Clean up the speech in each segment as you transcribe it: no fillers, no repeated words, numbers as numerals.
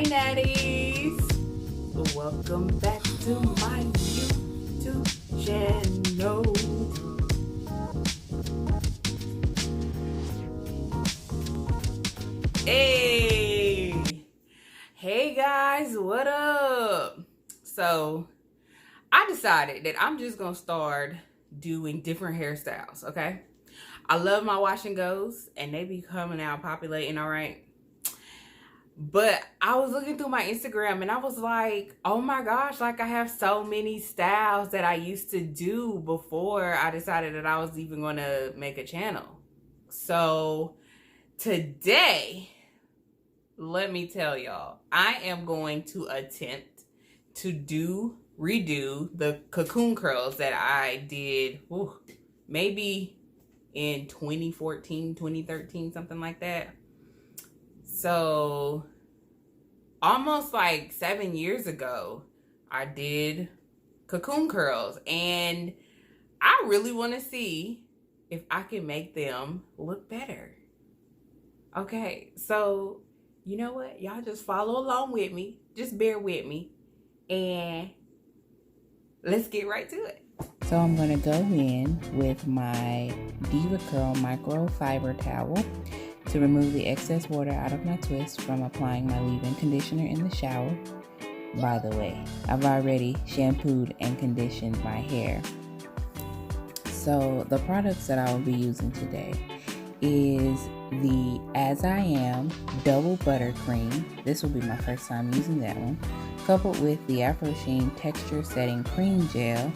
Natties! Welcome back to my YouTube channel. Hey guys, what up? So I decided that I'm just gonna start doing different hairstyles, okay? I love my wash and goes and they be coming out populating, all right? But I was looking through my Instagram and I was like, oh my gosh, like I have so many styles that I used to do before I decided that I was even going to make a channel. So today, let me tell y'all, I am going to attempt to redo the cocoon curls that I did maybe in 2014, 2013, something like that. So almost like 7 years ago, I did cocoon curls and I really want to see if I can make them look better. Okay, so you know what? Y'all just follow along with me. Just bear with me and let's get right to it. So I'm going to go in with my Diva Curl microfiber towel to remove the excess water out of my twist from applying my leave-in conditioner in the shower. By the way, I've already shampooed and conditioned my hair. So the products that I will be using today is the As I Am Doublebutter Cream. This will be my first time using that one. Coupled with the Afro Sheen Texture Setting Cream Gel.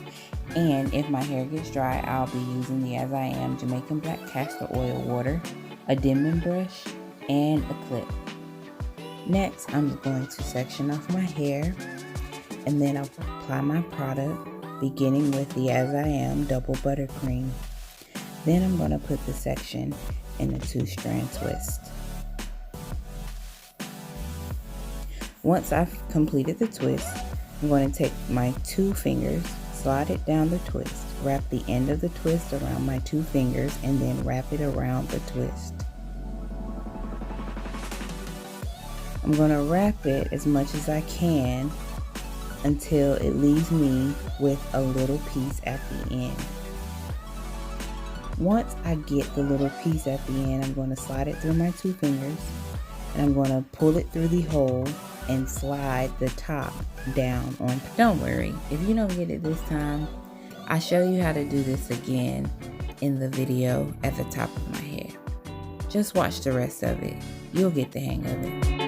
And if my hair gets dry, I'll be using the As I Am Jamaican Black Castor Oil Water, a Denman Brush, and a clip. Next, I'm going to section off my hair, and then I'll apply my product, beginning with the As I Am Doublebutter Cream. Then I'm going to put the section in a 2-strand twist. Once I've completed the twist, I'm going to take my 2 fingers, slide it down the twist, wrap the end of the twist around my 2 fingers, and then wrap it around the twist. I'm going to wrap it as much as I can until it leaves me with a little piece at the end. Once I get the little piece at the end, I'm going to slide it through my 2 fingers, and I'm going to pull it through the hole and slide the top down on. Don't worry, if you don't get it this time, I'll show you how to do this again in the video at the top of my hair. Just watch the rest of it. You'll get the hang of it.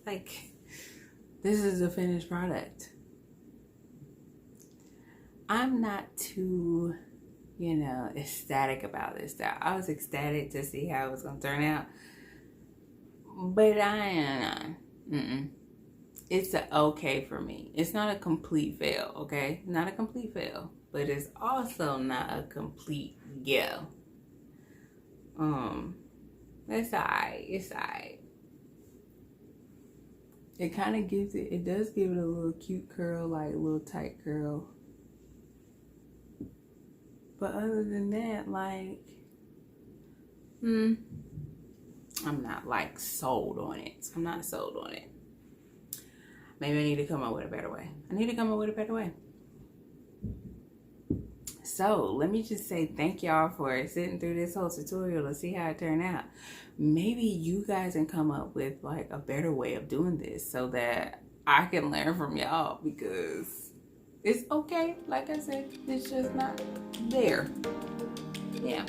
Like, this is a finished product. I'm not too, you know, ecstatic about this style. I was ecstatic to see how it was gonna turn out, but it's a okay for me. It's not a complete fail, okay? Not a complete fail, but it's also not a complete go. It's alright. It's alright. It kind of gives it. It does give it a little cute curl, like a little tight curl. But other than that, like, I'm not like sold on it. I'm not sold on it. Maybe I need to come up with a better way. So let me just say thank y'all for sitting through this whole tutorial to see how it turned out. Maybe you guys can come up with like a better way of doing this so that I can learn from y'all, because it's okay. Like I said, it's just not there. Yeah.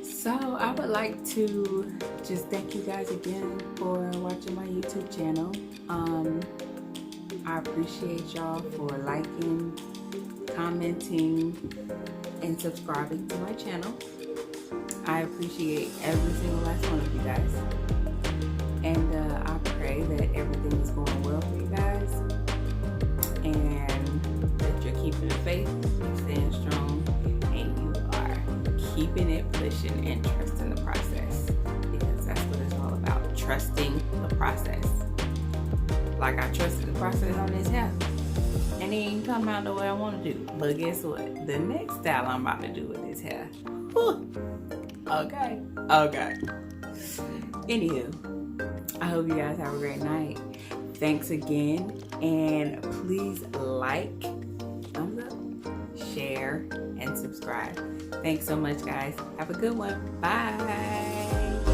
So I would like to just thank you guys again for watching my YouTube channel. I appreciate y'all for liking, commenting, and subscribing to my channel. I appreciate every single last one of you guys. And I pray that everything is going well for you guys, and that you're keeping the faith, staying strong, and you are keeping it pushing and trusting the process, because that's what it's all about, trusting the process. Like I trusted the process on this hair, and it ain't come out the way I want to do. But guess what? The next style I'm about to do with this hair. Okay. Anywho, I hope you guys have a great night. Thanks again, and please like, thumbs up, share, and subscribe. Thanks so much, guys. Have a good one. Bye.